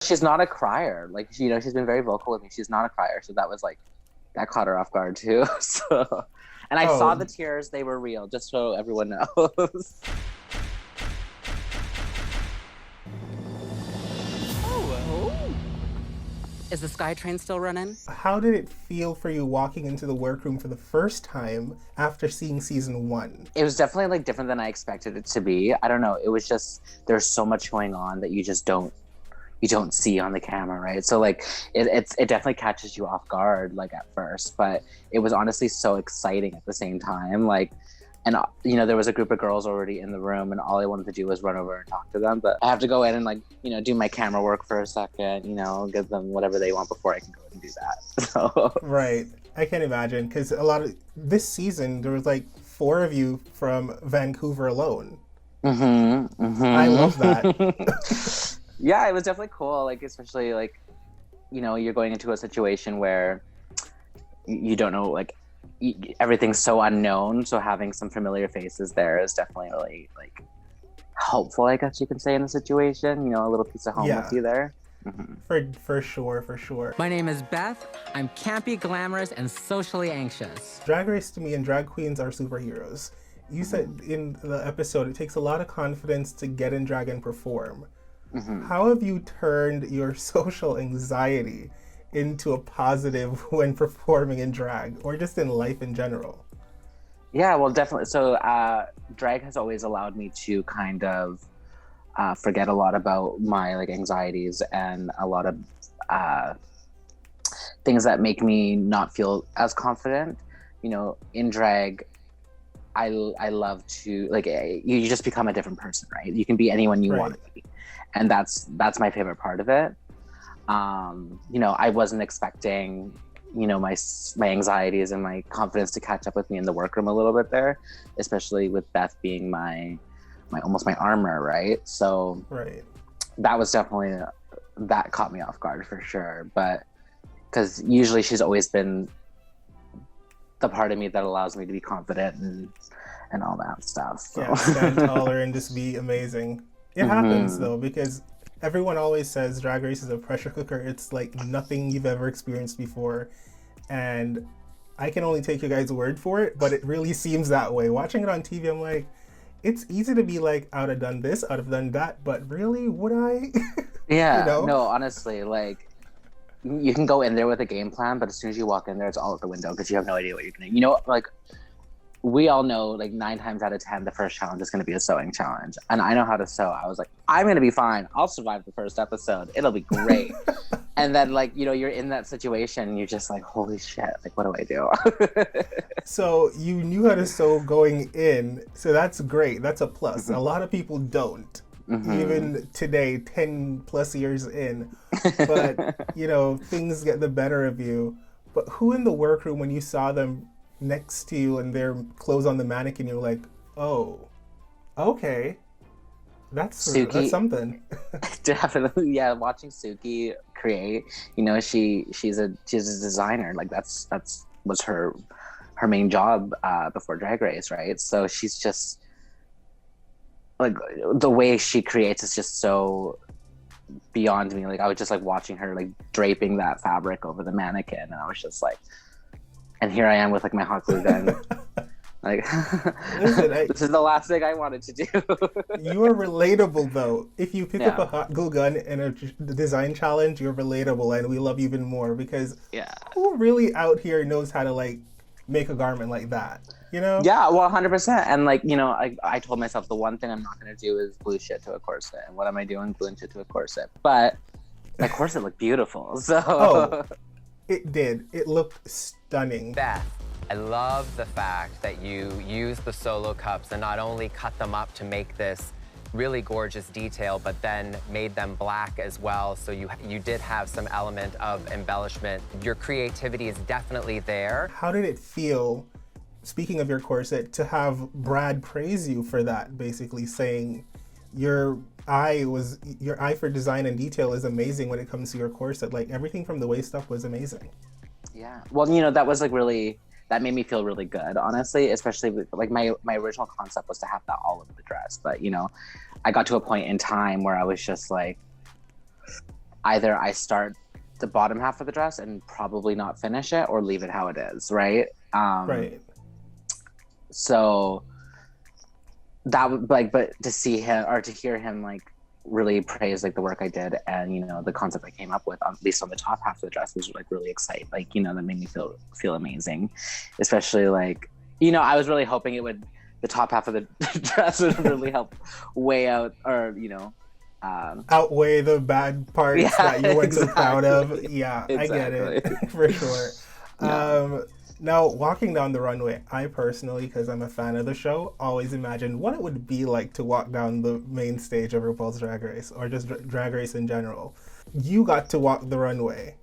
She's not a crier. Like, she's been very vocal with me. She's not a crier. So that was like, that caught her off guard too. So, and I saw Oh, the tears, they were real, just so everyone knows. Is the SkyTrain still running? how did it feel for you walking into the workroom for the first time after seeing season 1? It was definitely like different than I expected it to be. I don't know. It was just, there's so much going on that you just don't see on the camera, right? So like it definitely catches you off guard like at first, but it was honestly so exciting at the same time. Like, and there was a group of girls already in the room, and all I wanted to do was run over and talk to them. But I have to go in and like do my camera work for a second, give them whatever they want before I can go and do that. So Right. I can imagine, because a lot of this season there was like 4 of you from Vancouver alone. I love that. Yeah, it was definitely cool. Like, especially like, you're going into a situation where you don't know, like, everything's so unknown. So having some familiar faces there is definitely really like helpful, I guess you can say, in the situation. A little piece of home with you there. For sure. My name is Beth. I'm campy, glamorous, and socially anxious. Drag Race to me and drag queens are superheroes. You said in the episode it takes a lot of confidence to get in drag and perform. How have you turned your social anxiety into a positive when performing in drag, or just in life in general? Yeah, well, definitely. So drag has always allowed me to kind of forget a lot about my like anxieties and a lot of things that make me not feel as confident. In drag, I love to, like, you just become a different person, right? You can be anyone you want to be, and that's my favorite part of it. I wasn't expecting my anxieties and my confidence to catch up with me in the workroom a little bit there, especially with Beth being my almost my armor, right? So that was definitely, that caught me off guard for sure. But because usually she's always been the part of me that allows me to be confident and all that stuff. So. Yeah, stand taller and just be amazing. It happens though, because everyone always says Drag Race is a pressure cooker. It's like nothing you've ever experienced before. And I can only take your guys' word for it, but it really seems that way. Watching it on TV, I'm like, it's easy to be like, I would have done this, I would have done that, but really, would I? Yeah, no, honestly, like, you can go in there with a game plan, but as soon as you walk in there, it's all out the window because you have no idea what you're going to, like, we all know, like, 9 times out of 10, the first challenge is going to be a sewing challenge. And I know how to sew. I was like, I'm going to be fine. I'll survive the first episode. It'll be great. And then, like, you're in that situation and you're just like, holy shit, like, what do I do? So you knew how to sew going in. So that's great. That's a plus. A lot of people don't. Even today, 10 plus years in. But, things get the better of you. But who in the workroom, when you saw them next to you and their clothes on the mannequin, you're like, oh, okay, that's something. Definitely, yeah. Watching Suki create, she's a designer. Like that's was her main job before Drag Race, right? So she's just like, the way she creates is just so beyond me. Like, I was just like watching her like draping that fabric over the mannequin, and I was just like, and here I am with like my hot glue gun. Like, listen, this is the last thing I wanted to do. You are relatable though. If you pick up a hot glue gun in a design challenge, you're relatable, and we love you even more, because who really out here knows how to like make a garment like that? Yeah, well, 100%. And like, I told myself the one thing I'm not going to do is glue shit to a corset. And what am I doing? Gluing shit to a corset. But my corset looked beautiful. So it did. It looked stunning. Beth, I love the fact that you used the solo cups and not only cut them up to make this really gorgeous detail, but then made them black as well. So you did have some element of embellishment. Your creativity is definitely there. How did it feel, speaking of your corset, to have Brad praise you for that, basically saying your eye for design and detail is amazing when it comes to your corset? Like, everything from the waist up was amazing. Yeah, well, that was like really, that made me feel really good, honestly, especially with, like, my original concept was to have that all over the dress. But, I got to a point in time where I was just like, either I start the bottom half of the dress and probably not finish it, or leave it how it is, right? Right. So that would like, but to see him or to hear him like really praise like the work I did and, you know, the concept I came up with, at least on the top half of the dress, was like really exciting. Like, you know, that made me feel amazing. Especially like, you know, I was really hoping the top half of the dress would really help weigh out, or, you know, outweigh the bad parts that you weren't so proud of. Yeah, exactly. I get it. For sure. Yeah. Now, walking down the runway, I personally, because I'm a fan of the show, always imagined what it would be like to walk down the main stage of RuPaul's Drag Race, or just Drag Race in general. You got to walk the runway.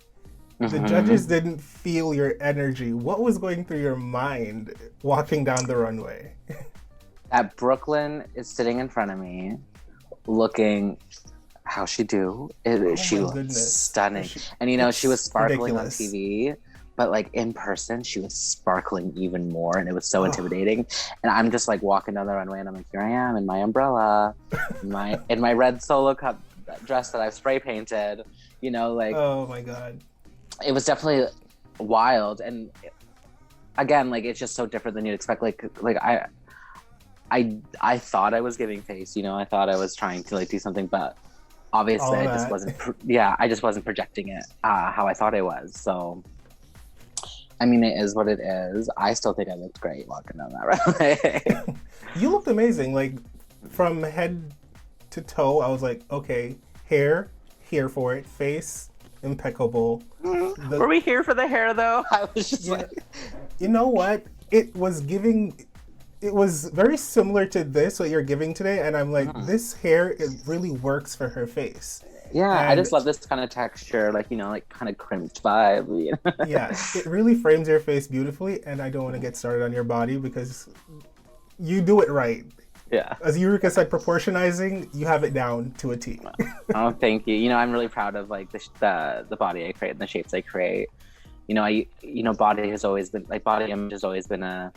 The judges didn't feel your energy. What was going through your mind walking down the runway? That Brooklyn is sitting in front of me, looking how she do. She looked stunning. And, you know, she was sparkling ridiculous on TV. But like in person, she was sparkling even more, and it was so intimidating. And I'm just like walking down the runway, and I'm like, here I am in my umbrella, in my red solo cup dress that I've spray painted. You know, like, oh my god, it was definitely wild. And again, like, it's just so different than you'd expect. Like I thought I was giving face. You know, I thought I was trying to like do something, but obviously I just wasn't. I just wasn't projecting it how I thought I was. So. I mean, it is what it is. I still think I looked great walking down that runway. You looked amazing. Like, from head to toe, I was like, okay, hair, here for it. Face, impeccable. Were we here for the hair, though? I was just like... You know what? It was very similar to this, what you're giving today, and I'm like, this hair, it really works for her face. Yeah, and I just love this kind of texture, like, you know, like kind of crimped vibe. You know? Yeah, it really frames your face beautifully, and I don't want to get started on your body because you do it right. Yeah. As Eureka said, proportionizing, you have it down to a T. Oh, thank you. You know, I'm really proud of like the body I create and the shapes I create. You know, body image has always been a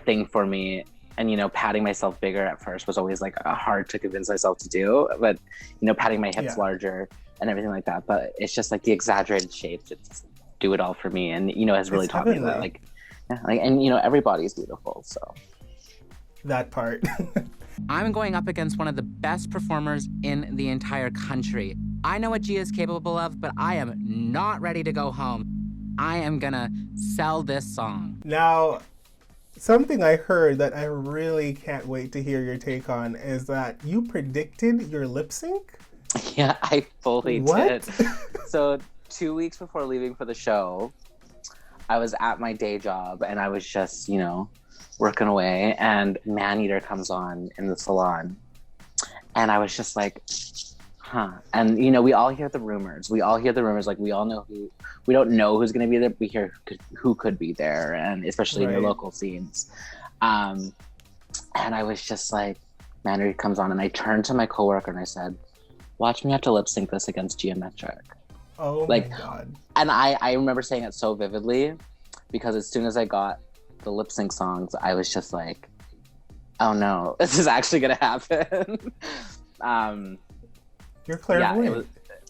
thing for me. And, you know, patting myself bigger at first was always like hard to convince myself to do. But, you know, patting my hips larger and everything like that. But it's just like the exaggerated shapes just do it all for me. And, you know, has really taught me that, like, and, you know, everybody is beautiful. So that part. I'm going up against one of the best performers in the entire country. I know what Gia is capable of, but I am not ready to go home. I am gonna sell this song. Now, something I heard that I really can't wait to hear your take on is that you predicted your lip sync? Yeah, I fully did. So 2 weeks before leaving for the show, I was at my day job and I was just, you know, working away, and Maneater comes on in the salon. And I was just like, and, you know, we all hear the rumors. Like, we all know we don't know who's going to be there. We hear who could be there, and especially in the local scenes. And I was just like, Maneater comes on, and I turned to my coworker and I said, watch me have to lip sync this against Geometric. Oh, like, my God. And I remember saying it so vividly, because as soon as I got the lip sync songs, I was just like, oh no, this is actually going to happen. You're clairvoyant. Yeah, it was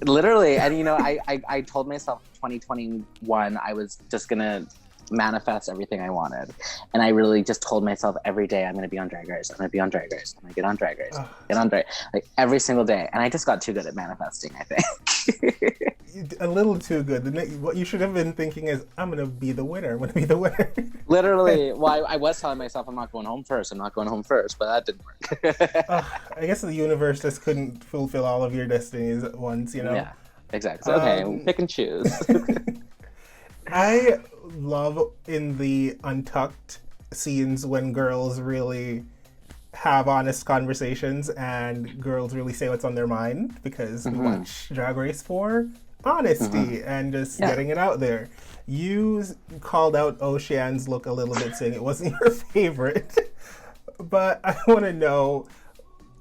literally. And, you know, I told myself 2021, I was just going to manifest everything I wanted. And I really just told myself every day, I'm going to be on Drag Race. I'm going to be on Drag Race. I'm going to get on Drag Race. Get on Drag Race. Like, every single day. And I just got too good at manifesting, I think. A little too good. What you should have been thinking is, I'm going to be the winner. I'm going to be the winner. Literally. Well, I was telling myself, I'm not going home first, but that didn't work. I guess the universe just couldn't fulfill all of your destinies at once, you know? Yeah, exactly. So, okay, pick and choose. I love in the untucked scenes when girls really have honest conversations and girls really say what's on their mind, because we watch Drag Race for honesty and just getting it out there. You called out Ocean's look a little bit, saying it wasn't your favorite, but I want to know,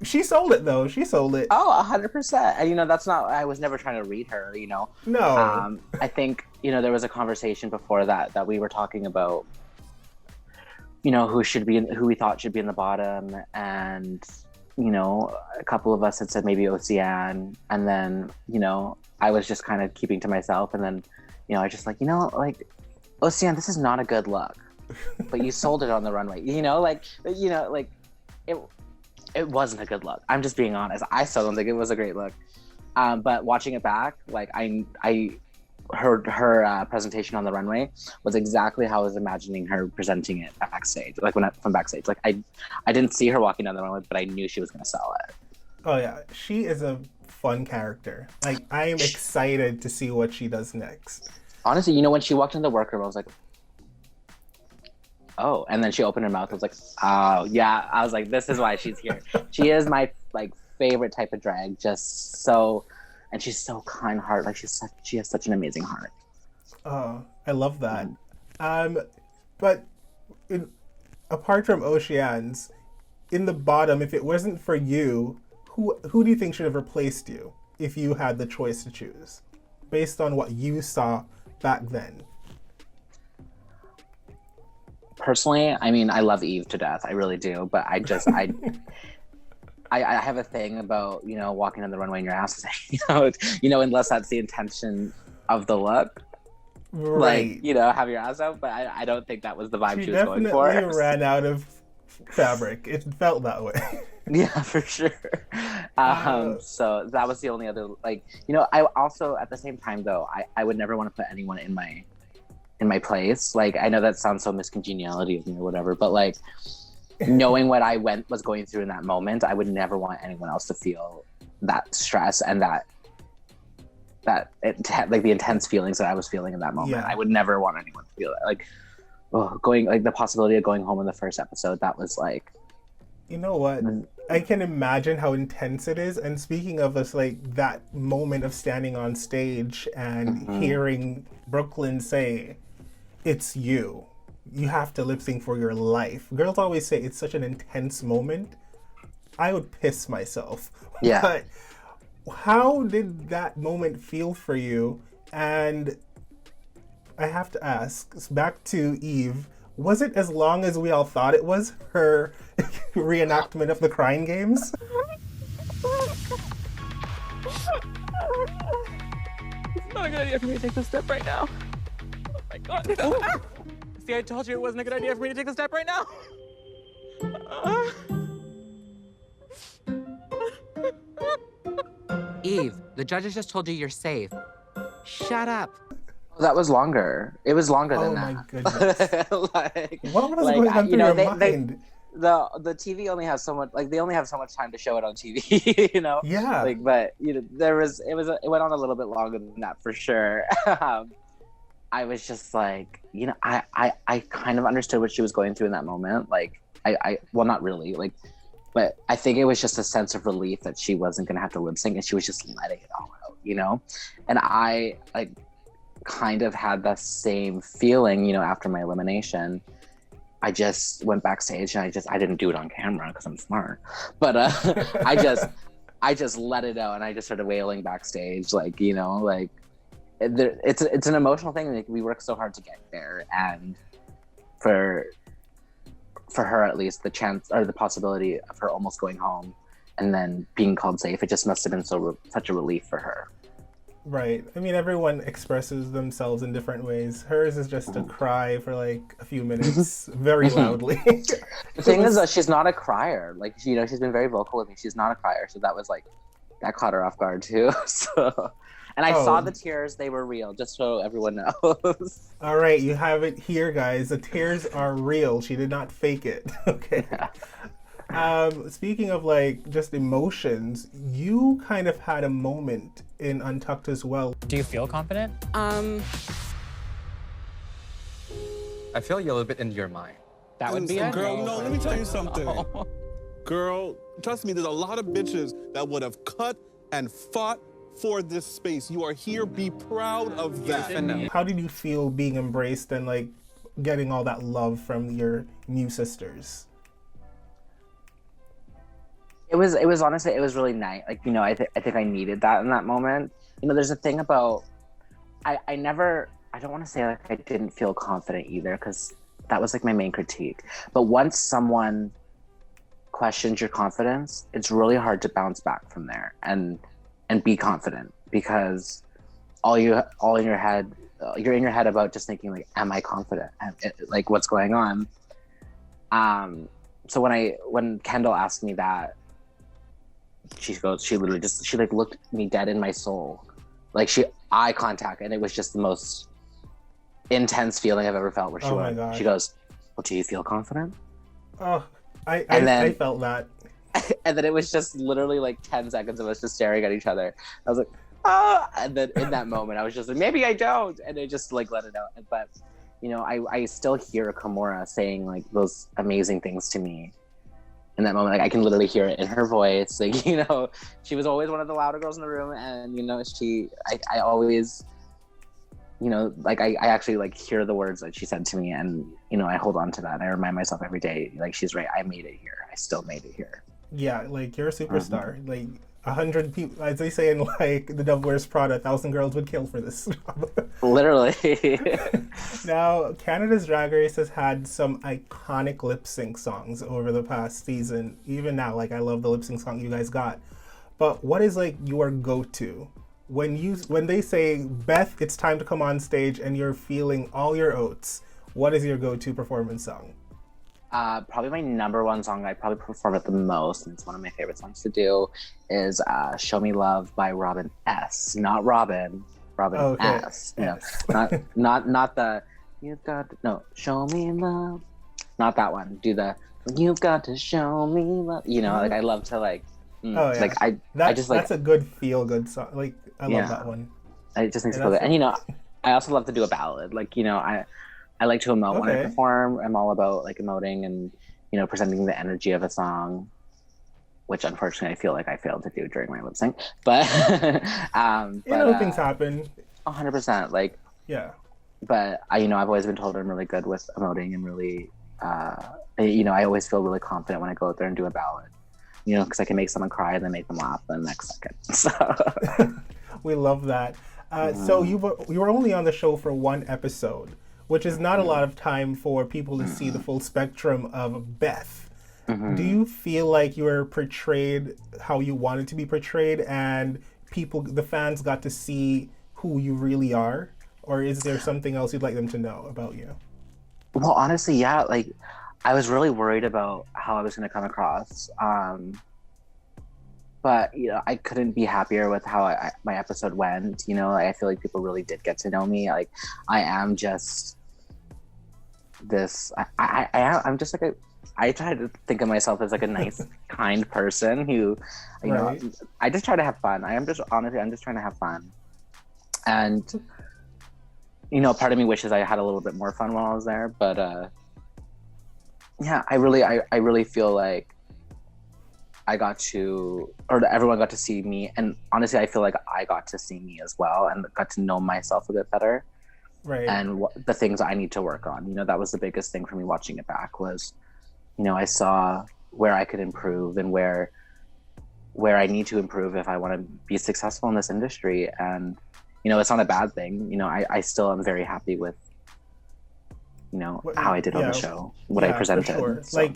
she sold it though. She sold it. Oh, 100%. And, you know, that's not, I was never trying to read her, you know. No. I think, you know, there was a conversation before that we were talking about, you know, who we thought should be in the bottom. And you know, a couple of us had said maybe Ocean, and then, you know, I was just kind of keeping to myself, and then, you know, I just like, you know, like, Ocean, this is not a good look, but you sold it on the runway, you know, like, it wasn't a good look. I'm just being honest. I still don't think it was a great look. But watching it back, like her presentation on the runway was exactly how I was imagining her presenting it backstage. Like from backstage, like I didn't see her walking down the runway, but I knew she was going to sell it. Oh yeah, she is a fun character. Like I am excited to see what she does next. Honestly, you know, when she walked in the workroom, I was like, oh, and then she opened her mouth. I was like, oh yeah. I was like, this is why she's here. She is my like favorite type of drag. Just so, and she's so kind-hearted. Like she has such an amazing heart. Oh, I love that. But apart from Oceans, in the bottom, if it wasn't for you, who do you think should have replaced you if you had the choice to choose, based on what you saw back then? Personally, I mean, I love Eve to death. I really do. But I just, I have a thing about, you know, walking on the runway in your ass, you know, unless that's the intention of the look. Right. Like, you know, have your ass out. But I don't think that was the vibe she was going for. She definitely ran out of fabric. It felt that way. Yeah, for sure. So that was the only other, like, you know, I also, at the same time, though, I would never want to put anyone in my place. Like, I know that sounds so miscongeniality of me or whatever, but like knowing what I was going through in that moment, I would never want anyone else to feel that stress and like the intense feelings that I was feeling in that moment. Yeah. I would never want anyone to feel that. Like, like the possibility of going home in the first episode, that was like, you know what? I can imagine how intense it is. And speaking of us, like that moment of standing on stage and hearing Brooklyn say, "It's you. You have to lip sync for your life." Girls always say it's such an intense moment. I would piss myself. Yeah. But how did that moment feel for you? And I have to ask, back to Eve, was it as long as we all thought it was, her reenactment of the crying games? It's not a good idea for me to take this step right now. Oh my God. See, I told you it wasn't a good idea for me to take the step right now. Eve, the judges just told you you're safe. Shut up. that was longer. It was longer than that. Oh my goodness. Like, what was going on through your mind? The TV only has so much, like, they only have so much time to show it on TV, you know? Yeah. Like, but, you know, it went on a little bit longer than that for sure. I was just like, you know, I kind of understood what she was going through in that moment. Like, well, not really, like, but I think it was just a sense of relief that she wasn't going to have to lip sync and she was just letting it all out, you know? And I, like, kind of had the same feeling, you know, after my elimination. I just went backstage and I didn't do it on camera because I'm smart, but I just let it out and I just started wailing backstage, like, you know, like it's an emotional thing. Like, we worked so hard to get there, and for her, at least, the chance or the possibility of her almost going home and then being called safe, it just must have been such a relief for her. Right. I mean, everyone expresses themselves in different ways. Hers is just to cry for like a few minutes very loudly. The thing is that she's not a crier. Like, you know, she's been very vocal with me. She's not a crier. So that was like, that caught her off guard too. So, and I saw the tears. They were real, just so everyone knows. All right. You have it here, guys. The tears are real. She did not fake it. Okay. Yeah. Speaking of like just emotions, you kind of had a moment in Untucked as well. Do you feel confident? I feel you a little bit in your mind. That would be it. Girl, no, let me tell you something. Girl, trust me, there's a lot of bitches that would have cut and fought for this space. You are here, be proud of that. How did you feel being embraced and like getting all that love from your new sisters? It was honestly, it was really nice. Like, you know, I think I needed that in that moment. You know, there's a thing about, I don't want to say like I didn't feel confident either, because that was like my main critique. But once someone, questions your confidence, it's really hard to bounce back from there and be confident, because you're in your head about just thinking like, am I confident? Like, what's going on? So when Kendall asked me that, she like looked me dead in my soul, like eye contact, and it was just the most intense feeling I've ever felt. Where she goes, well, do you feel confident? Oh, I felt that. And then it was just literally like 10 seconds of us just staring at each other. I was like, ah, and then in that moment I was just like, maybe I don't, and I just like let it out. But you know, I still hear Kimora saying like those amazing things to me in that moment. Like I can literally hear it in her voice. Like, you know, she was always one of the louder girls in the room, and you know, I always, you know, like I actually like hear the words that she said to me, and you know, I hold on to that. And I remind myself every day, like, she's right, I made it here. I still made it here. Yeah, like you're a superstar. Mm-hmm. Like 100 people, as they say in like The Devil Wears Prada, 1,000 girls would kill for this. Literally. Now, Canada's Drag Race has had some iconic lip sync songs over the past season. Even now, like I love the lip sync song you guys got. But what is like your go-to when they say, Beth, it's time to come on stage and you're feeling all your oats? What is your go-to performance song? Probably my number one song I probably perform it the most, and it's one of my favorite songs to do, is Show Me Love by Robin S. Not Robin okay. S. You know, not the you've got to, no, show me love. Not that one. Do the you've got to show me love. You know, like I love to like like I just like, that's a good feel good song. Like I love that one. I just think it's good. And you know, I also love to do a ballad. Like, you know, I like to emote when I perform. I'm all about like emoting and, you know, presenting the energy of a song, which unfortunately I feel like I failed to do during my lip sync. But you know, things happen. 100%. Like, yeah. But you know, I've always been told I'm really good with emoting and really, you know, I always feel really confident when I go out there and do a ballad. You know, because I can make someone cry and then make them laugh the next second. So we love that. So you were only on the show for one episode, which is not a lot of time for people to see the full spectrum of Beth. Mm-hmm. Do you feel like you were portrayed how you wanted to be portrayed, and the fans got to see who you really are? Or is there something else you'd like them to know about you? Well, honestly, yeah. Like, I was really worried about how I was going to come across. But, you know, I couldn't be happier with how my episode went. You know, I feel like people really did get to know me. Like, I am just this, I'm just like I try to think of myself as like a nice, kind person who, you know, I just try to have fun. I'm just trying to have fun. And, you know, part of me wishes I had a little bit more fun while I was there. But, yeah, I really feel like everyone got to see me. And honestly, I feel like I got to see me as well and got to know myself a bit better. Right. And the things I need to work on. You know, that was the biggest thing for me watching it back was, you know, I saw where I could improve and where I need to improve if I want to be successful in this industry. And, you know, it's not a bad thing. You know, I still am very happy with, you know, how I did on the show, what I presented. For sure. So. Like,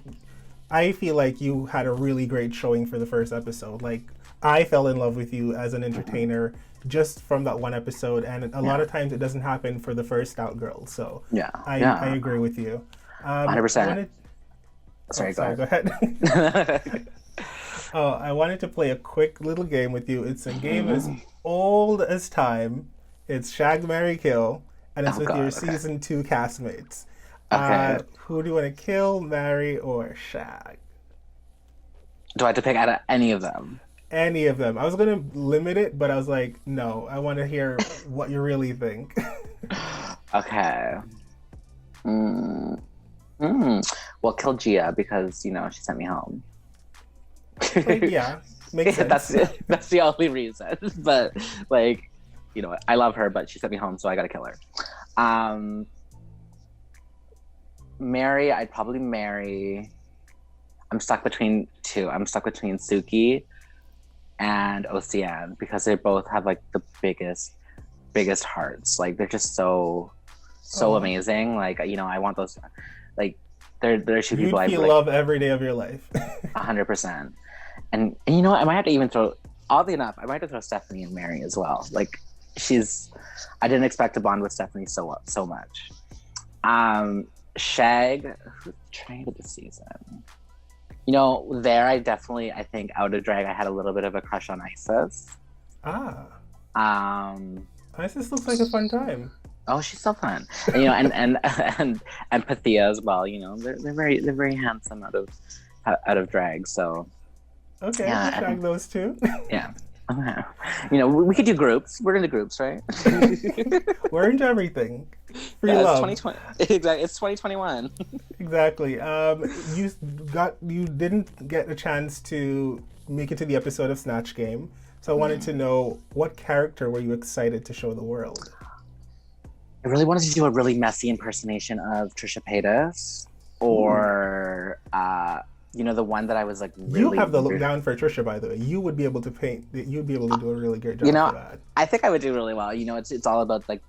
I feel like you had a really great showing for the first episode. Like, I fell in love with you as an entertainer just from that one episode, and a lot of times it doesn't happen for the first out girl. So I agree with you. 100%. Sorry, go ahead. I wanted to play a quick little game with you. It's a game as old as time. It's Shag, Marry, Kill, and it's with your season 2 castmates. Okay. Who do you want to kill, marry, or shag? Do I have to pick out of any of them? Any of them. I was going to limit it, but I was like, no, I want to hear what you really think. Okay. Well, kill Gia because, you know, she sent me home. Yeah, makes sense. That's the only reason. But, like, you know, I love her, but she sent me home, so I got to kill her. Marry, I'd probably marry. I'm stuck between two. I'm stuck between Suki and Ocean because they both have like the biggest hearts. Like they're just so amazing. Like, you know, I want those. Like, They're two people I You'd feel like, love every day of your life. 100%. And you know what? I might have to even throw, oddly enough, I might have to throw Stephanie and Mary as well. Like, I didn't expect to bond with Stephanie so much. Shag, who trained this season? You know, I think out of drag, I had a little bit of a crush on Isis. Isis looks like a fun time. Oh, she's so fun. And, you know, and Pathia as well. You know, they're very handsome out of drag. So okay, yeah, we'll Shag those two. Yeah. You know, we could do groups. We're into groups, right? We're into everything. Free yeah, love. It's 2020. Exactly. It's 2021. Exactly. You didn't get a chance to make it to the episode of Snatch Game, so I wanted to know, what character were you excited to show the world? I really wanted to do a really messy impersonation of Trisha Paytas, or you know, the one that I was like really. You have the look down for Trisha, by the way. You would be able to paint. You'd be able to do a really great job. You know, for that. I think I would do really well. You know, it's all about like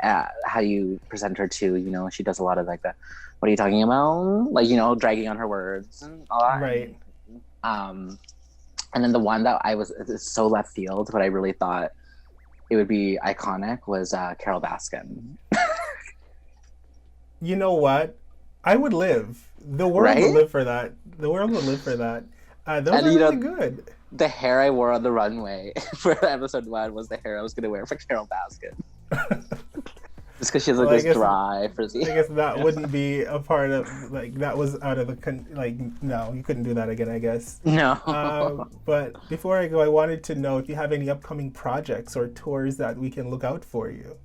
how you present her too. You know, she does a lot of like the, what are you talking about? Like, you know, dragging on her words and all that. Right. And then the one that it's so left field, but I really thought it would be iconic was Carol Baskin. You know what? I would live. The world would live for that. The world would live for that. Those are really good. The hair I wore on the runway for episode 1 was the hair I was going to wear for Carol Baskin. Just because she has like this dry, frizzy. I guess that wouldn't be a part of, like, that was out of the, no, you couldn't do that again, I guess. No. But before I go, I wanted to know if you have any upcoming projects or tours that we can look out for you.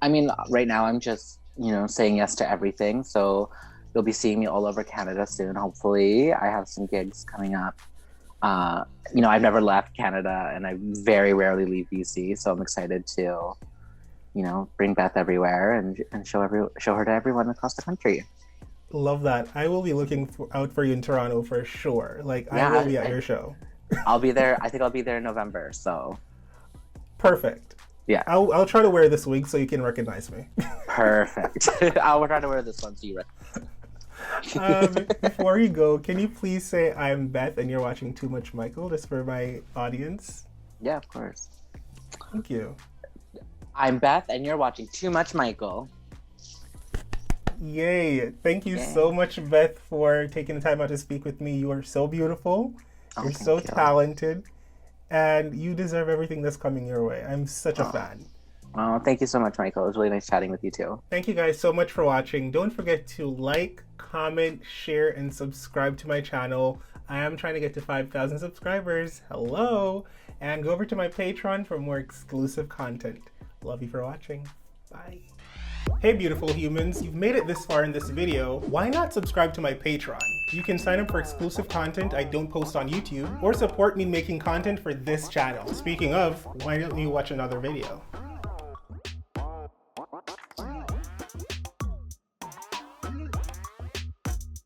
I mean, right now I'm just, you know, saying yes to everything. So you'll be seeing me all over Canada soon, hopefully. I have some gigs coming up. You know, I've never left Canada, and I very rarely leave BC, so I'm excited to, you know, bring Beth everywhere and show her to everyone across the country. Love that. I will be looking out for you in Toronto for sure. Like, yeah, I will be at your show. I'll be there. I think I'll be there in November. So perfect. Yeah, I'll try to wear this wig so you can recognize me. Perfect. I'll try to wear this one so you recognize. Before you go, can you please say I'm Beth and you're watching Too Much Michael, just for my audience? Yeah, of course. Thank you. I'm Beth and you're watching Too Much Michael. Yay. Thank you so much, Beth, for taking the time out to speak with me. You are so beautiful. You're so talented. And you deserve everything that's coming your way. I'm such a fan. Oh, thank you so much, Michael. It was really nice chatting with you too. Thank you guys so much for watching. Don't forget to like, comment, share, and subscribe to my channel. I am trying to get to 5,000 subscribers. Hello. And go over to my Patreon for more exclusive content. Love you for watching. Bye. Hey beautiful humans, you've made it this far in this video. Why not subscribe to my Patreon? You can sign up for exclusive content I don't post on YouTube, or support me making content for this channel. Speaking of, why don't you watch another video?